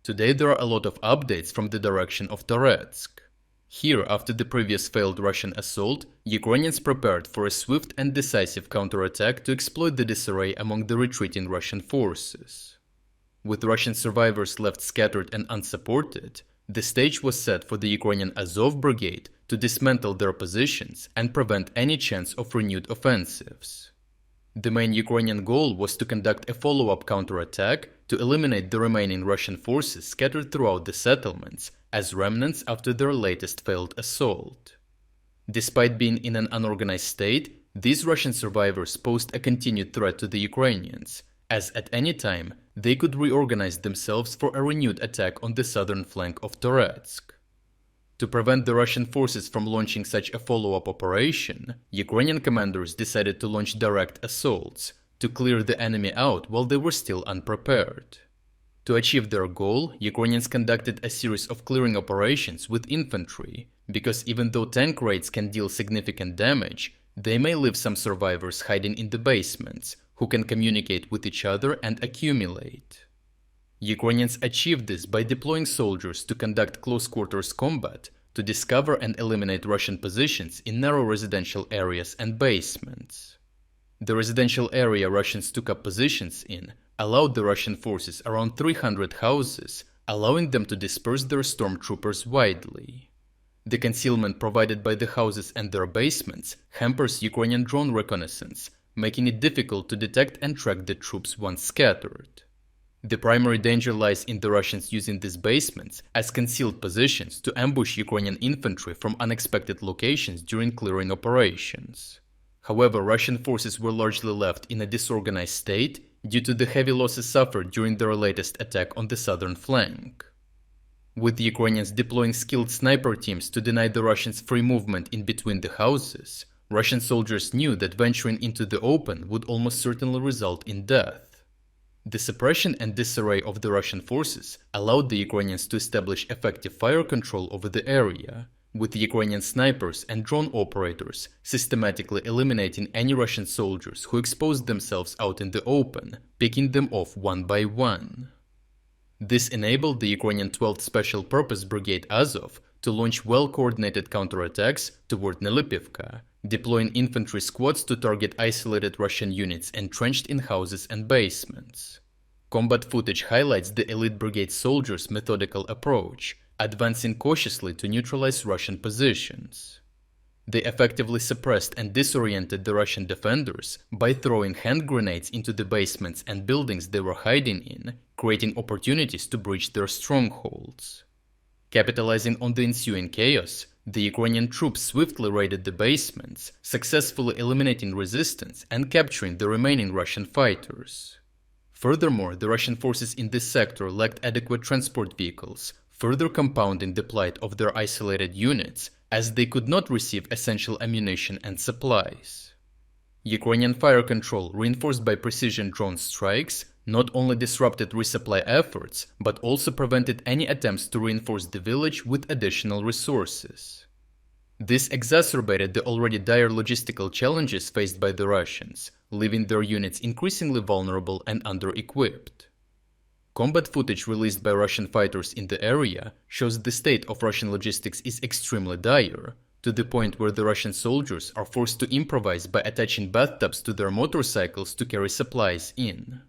Today there are a lot of updates from the direction of Toretsk. Here, after the previous failed Russian assault, Ukrainians prepared for a swift and decisive counterattack to exploit the disarray among the retreating Russian forces. With Russian survivors left scattered and unsupported, the stage was set for the Ukrainian Azov brigade to dismantle their positions and prevent any chance of renewed offensives. The main Ukrainian goal was to conduct a follow-up counterattack to eliminate the remaining Russian forces scattered throughout the settlements as remnants after their latest failed assault. Despite being in an unorganized state, these Russian survivors posed a continued threat to the Ukrainians, as at any time they could reorganize themselves for a renewed attack on the southern flank of Toretsk. To prevent the Russian forces from launching such a follow-up operation, Ukrainian commanders decided to launch direct assaults, to clear the enemy out while they were still unprepared. To achieve their goal, Ukrainians conducted a series of clearing operations with infantry, because even though tank raids can deal significant damage, they may leave some survivors hiding in the basements, who can communicate with each other and accumulate. Ukrainians achieved this by deploying soldiers to conduct close-quarters combat, to discover and eliminate Russian positions in narrow residential areas and basements. The residential area Russians took up positions in allowed the Russian forces around 300 houses, allowing them to disperse their stormtroopers widely. The concealment provided by the houses and their basements hampers Ukrainian drone reconnaissance, making it difficult to detect and track the troops once scattered. The primary danger lies in the Russians using these basements as concealed positions to ambush Ukrainian infantry from unexpected locations during clearing operations. However, Russian forces were largely left in a disorganized state due to the heavy losses suffered during their latest attack on the southern flank. With the Ukrainians deploying skilled sniper teams to deny the Russians free movement in between the houses, Russian soldiers knew that venturing into the open would almost certainly result in death. The suppression and disarray of the Russian forces allowed the Ukrainians to establish effective fire control over the area, with Ukrainian snipers and drone operators systematically eliminating any Russian soldiers who exposed themselves out in the open, picking them off one by one. This enabled the Ukrainian 12th Special Purpose Brigade Azov to launch well-coordinated counterattacks toward Nelipivka, deploying infantry squads to target isolated Russian units entrenched in houses and basements. Combat footage highlights the elite brigade soldiers' methodical approach, advancing cautiously to neutralize Russian positions. They effectively suppressed and disoriented the Russian defenders by throwing hand grenades into the basements and buildings they were hiding in, creating opportunities to breach their strongholds. Capitalizing on the ensuing chaos, the Ukrainian troops swiftly raided the basements, successfully eliminating resistance and capturing the remaining Russian fighters. Furthermore, the Russian forces in this sector lacked adequate transport vehicles, further compounding the plight of their isolated units, as they could not receive essential ammunition and supplies. Ukrainian fire control, reinforced by precision drone strikes, not only disrupted resupply efforts, but also prevented any attempts to reinforce the village with additional resources. This exacerbated the already dire logistical challenges faced by the Russians, leaving their units increasingly vulnerable and under-equipped. Combat footage released by Russian fighters in the area shows the state of Russian logistics is extremely dire, to the point where the Russian soldiers are forced to improvise by attaching bathtubs to their motorcycles to carry supplies in.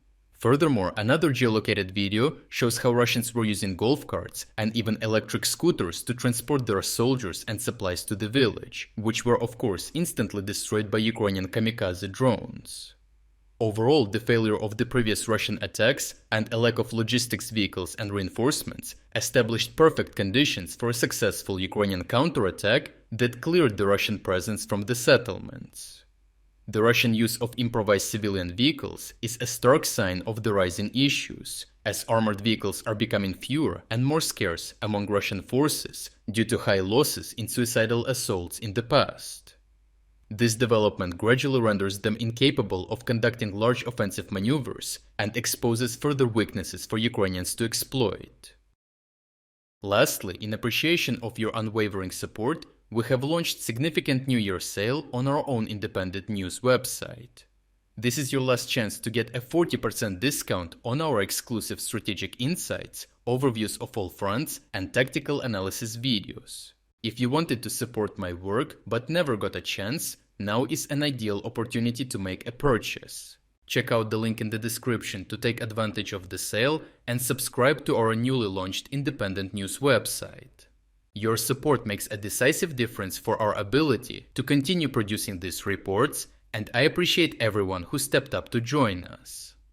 Furthermore, another geolocated video shows how Russians were using golf carts and even electric scooters to transport their soldiers and supplies to the village, which were of course instantly destroyed by Ukrainian kamikaze drones. Overall, the failure of the previous Russian attacks and a lack of logistics vehicles and reinforcements established perfect conditions for a successful Ukrainian counterattack that cleared the Russian presence from the settlements. The Russian use of improvised civilian vehicles is a stark sign of the rising issues, as armored vehicles are becoming fewer and more scarce among Russian forces due to high losses in suicidal assaults in the past. This development gradually renders them incapable of conducting large offensive maneuvers and exposes further weaknesses for Ukrainians to exploit. Lastly, in appreciation of your unwavering support, we have launched significant New Year sale on our own independent news website. This is your last chance to get a 40% discount on our exclusive strategic insights, overviews of all fronts, and tactical analysis videos. If you wanted to support my work but never got a chance, now is an ideal opportunity to make a purchase. Check out the link in the description to take advantage of the sale and subscribe to our newly launched independent news website. Your support makes a decisive difference for our ability to continue producing these reports, and I appreciate everyone who stepped up to join us.